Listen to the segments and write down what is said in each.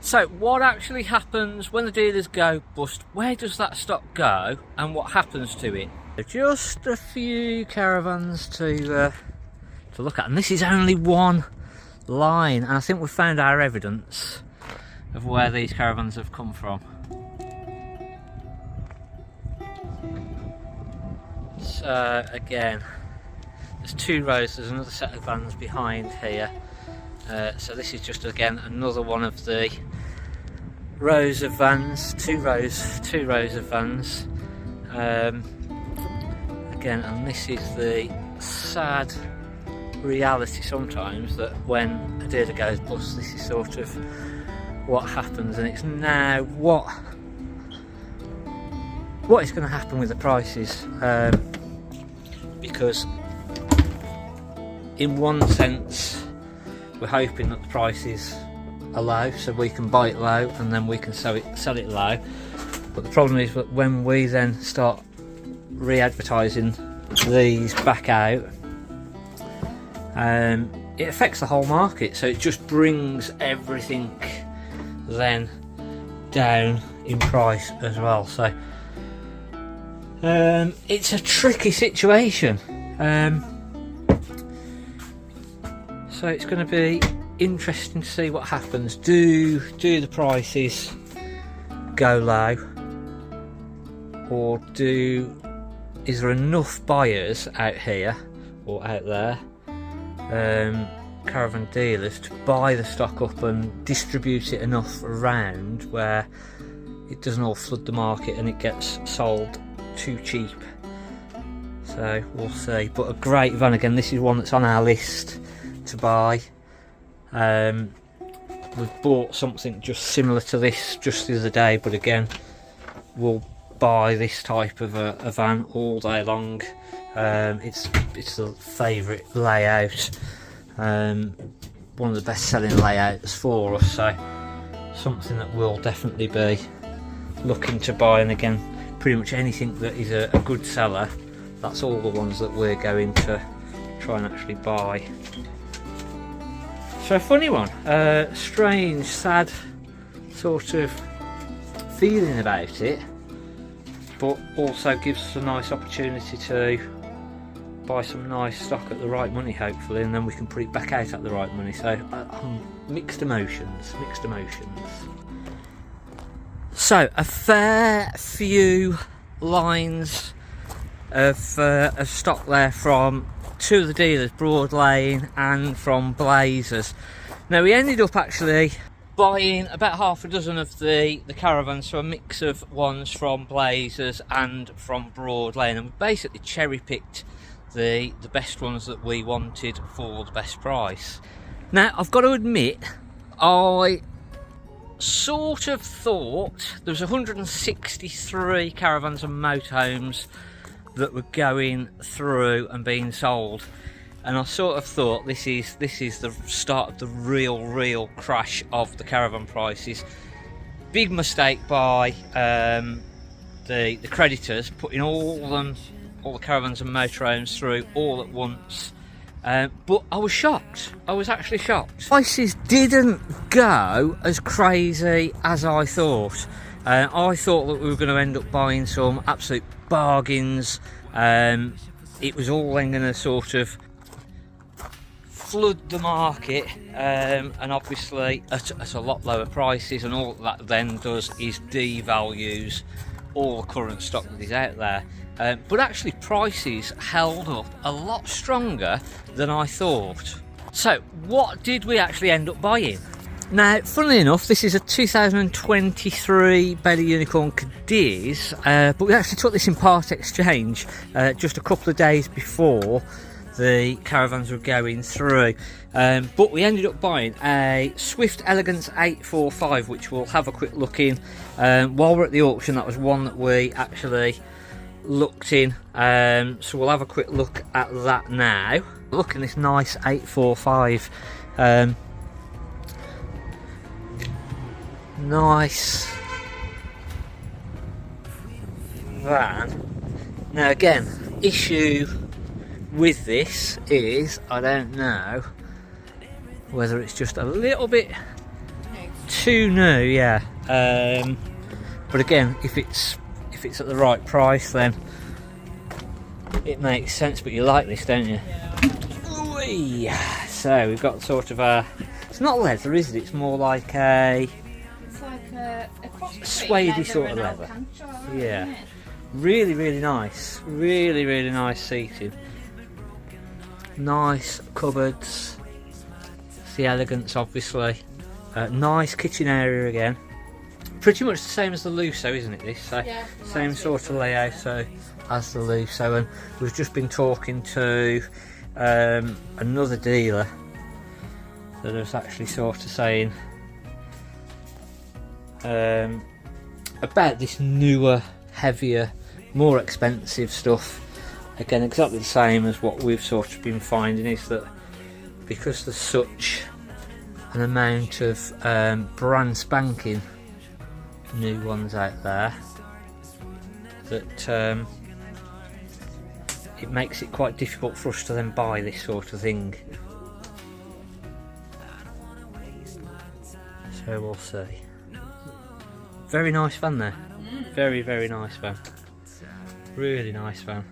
So what actually happens when the dealers go bust? Where does that stock go and what happens to it? Just a few caravans to look at, and this is only one line, and I think we've found our evidence of where these caravans have come from. So again, there's two rows, there's another set of vans behind here. So this is just again another one of the rows of vans, two rows of vans. Again, and this is the sad reality sometimes, that when a dealer goes bust, this is sort of what happens, and it's now what is going to happen with the prices, because in one sense we're hoping that the prices are low so we can buy it low and then we can sell it low, but the problem is that when we then start re-advertising these back out, it affects the whole market, so it just brings everything then down in price as well. So it's a tricky situation, so it's going to be interesting to see what happens. Do the prices go low, or is there enough buyers out here or out there, caravan dealers, to buy the stock up and distribute it enough around where it doesn't all flood the market and it gets sold too cheap? So we'll see. But a great van, again, this is one that's on our list to buy. We've bought something just similar to this just the other day, but again, we'll buy this type of a van all day long. It's the favourite layout, one of the best selling layouts for us, so something that we'll definitely be looking to buy. And again, pretty much anything that is a good seller, that's all the ones that we're going to try and actually buy. So a funny one, strange, sad sort of feeling about it, but also gives us a nice opportunity to buy some nice stock at the right money, hopefully, and then we can put it back out at the right money. So mixed emotions. So a fair few lines of stock there from two of the dealers, Broad Lane and from Blazers. Now we ended up actually buying about half a dozen of the caravans, so a mix of ones from Blazers and from Broad Lane, and we basically cherry picked the best ones that we wanted for the best price. Now I've got to admit, I sort of thought there was 163 caravans and motorhomes that were going through and being sold, and I sort of thought this is the start of the real crash of the caravan prices. Big mistake by the creditors, putting all the caravans and motorhomes through all at once. But I was shocked. I was actually shocked. Prices didn't go as crazy as I thought. I thought that we were going to end up buying some absolute bargains. It was all then going to sort of flood the market, and obviously at a lot lower prices, and all that then does is devalues all the current stock that is out there. But actually prices held up a lot stronger than I thought. So what did we actually end up buying? Now, funnily enough, this is a 2023 Bailey Unicorn Cadiz, but we actually took this in part exchange just a couple of days before the caravans were going through. But we ended up buying a Swift Elegance 845, which we'll have a quick look in. While we're at the auction, that was one that we actually looked in, so we'll have a quick look at that now. Look at this nice 845. Nice van. Now again, issue with this is I don't know whether it's just a little bit too new, yeah. But again, if it's at the right price, then it makes sense. But you like this, don't you? Ooh-wee. So we've got sort of a, it's not leather, is it? It's more like a, it's like a suede sort of leather. Yeah, really nice, really nice seating, nice cupboards, it's the elegance obviously. Nice kitchen area again, pretty much the same as the Lusso, isn't it, this? So yeah, same sort of layout as the Lusso. And we've just been talking to another dealer that was actually sort of saying about this newer, heavier, more expensive stuff. Again, exactly the same as what we've sort of been finding, is that because there's such an amount of brand spanking new ones out there, that it makes it quite difficult for us to then buy this sort of thing. So we'll see. Very nice van there. Very nice van. Really nice van.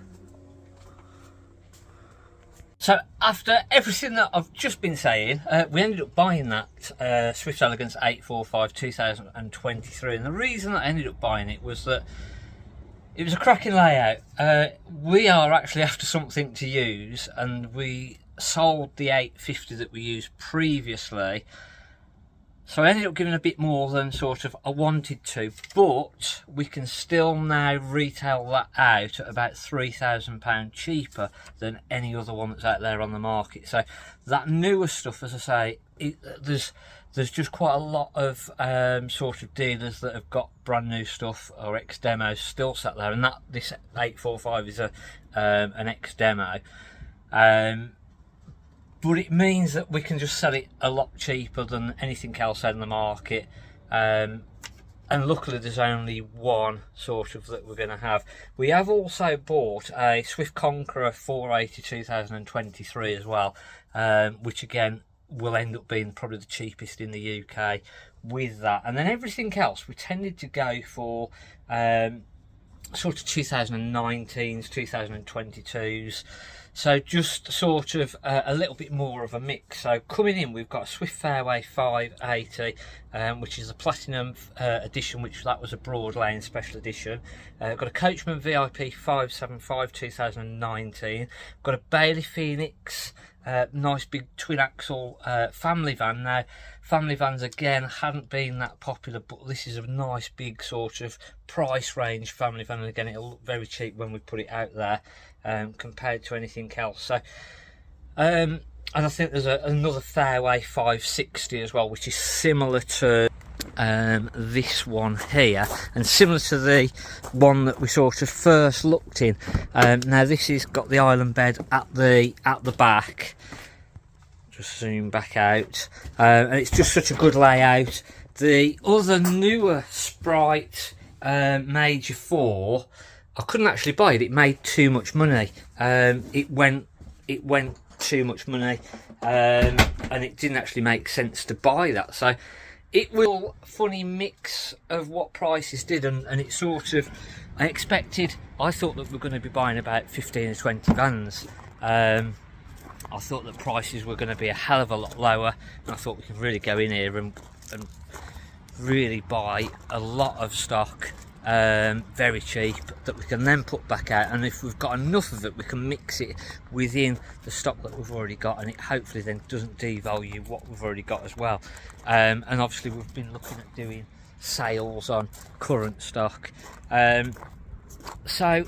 So after everything that I've just been saying, we ended up buying that Swift Elegance 845 2023, and the reason that I ended up buying it was that it was a cracking layout. We are actually after something to use, and we sold the 850 that we used previously. So I ended up giving a bit more than sort of I wanted to, but we can still now retail that out at about £3,000 cheaper than any other one that's out there on the market. So that newer stuff, as I say, there's just quite a lot of sort of dealers that have got brand new stuff or ex-demos still sat there, and this 845 is an ex-demo. But it means that we can just sell it a lot cheaper than anything else out in the market. And luckily there's only one sort of that we're going to have. We have also bought a Swift Conqueror 480 2023 as well, which again will end up being probably the cheapest in the UK with that. And then everything else we tended to go for sort of 2019s, 2022s. So just sort of a little bit more of a mix. So coming in, we've got a Swift Fairway 580, which is a Platinum edition, which that was a Broad Lane special edition. Got a Coachman VIP 575 2019. Got a Bailey Phoenix, nice big twin axle family van. Now, family vans again hadn't been that popular, but this is a nice big sort of price range family van, and again it'll look very cheap when we put it out there compared to anything else. So and I think there's another Fairway 560 as well, which is similar to this one here, and similar to the one that we sort of first looked in. Now this has got the island bed at the back. Just zoom back out, and it's just such a good layout. The other newer Sprite Major 4, I couldn't actually buy it. It made too much money. It went too much money, and it didn't actually make sense to buy that. So it was a funny mix of what prices did, and it sort of, I thought that we're going to be buying about 15 or 20 vans. I thought that prices were going to be a hell of a lot lower, and I thought we could really go in here and really buy a lot of stock very cheap that we can then put back out, and if we've got enough of it we can mix it within the stock that we've already got, and it hopefully then doesn't devalue what we've already got as well. And obviously we've been looking at doing sales on current stock, so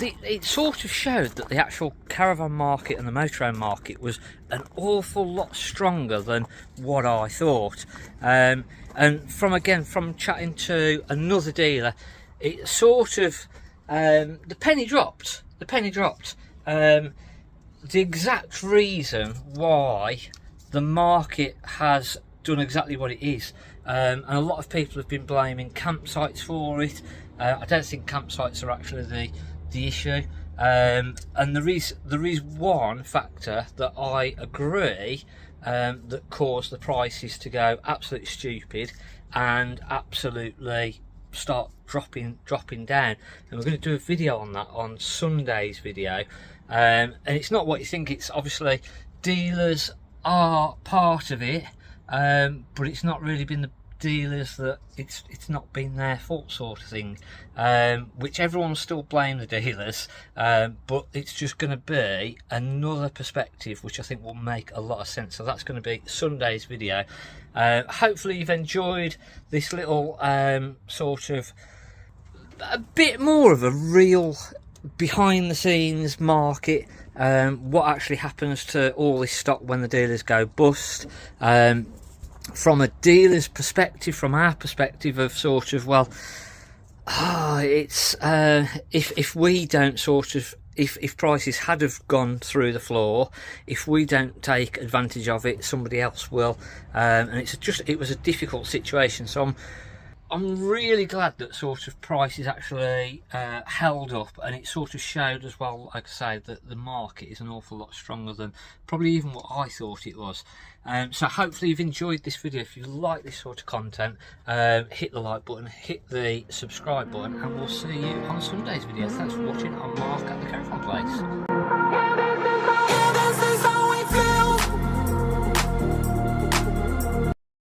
it sort of showed that the actual caravan market and the motorhome market was an awful lot stronger than what I thought. And from chatting to another dealer, it sort of the penny dropped. The exact reason why the market has done exactly what it is, and a lot of people have been blaming campsites for it. I don't think campsites are actually the issue, and there is one factor that I agree that cause the prices to go absolutely stupid and absolutely start dropping down. And we're going to do a video on that on Sunday's video. And it's not what you think. It's obviously dealers are part of it, but it's not really been the dealers that it's not been their fault, sort of thing, which everyone still blame the dealers, but it's just going to be another perspective which I think will make a lot of sense. So that's going to be Sunday's video. Hopefully you've enjoyed this little sort of a bit more of a real behind the scenes market, what actually happens to all this stock when the dealers go bust, from a dealer's perspective, from our perspective of sort of, well, it's if we don't sort of, if prices had have gone through the floor, if we don't take advantage of it, somebody else will, and it was a difficult situation. So I'm really glad that sort of prices actually held up, and it sort of showed as well, like I say, that the market is an awful lot stronger than probably even what I thought it was. So hopefully you've enjoyed this video. If you like this sort of content, hit the like button, hit the subscribe button, and we'll see you on Sunday's video. Thanks for watching. I'm Mark at the Caravan Place.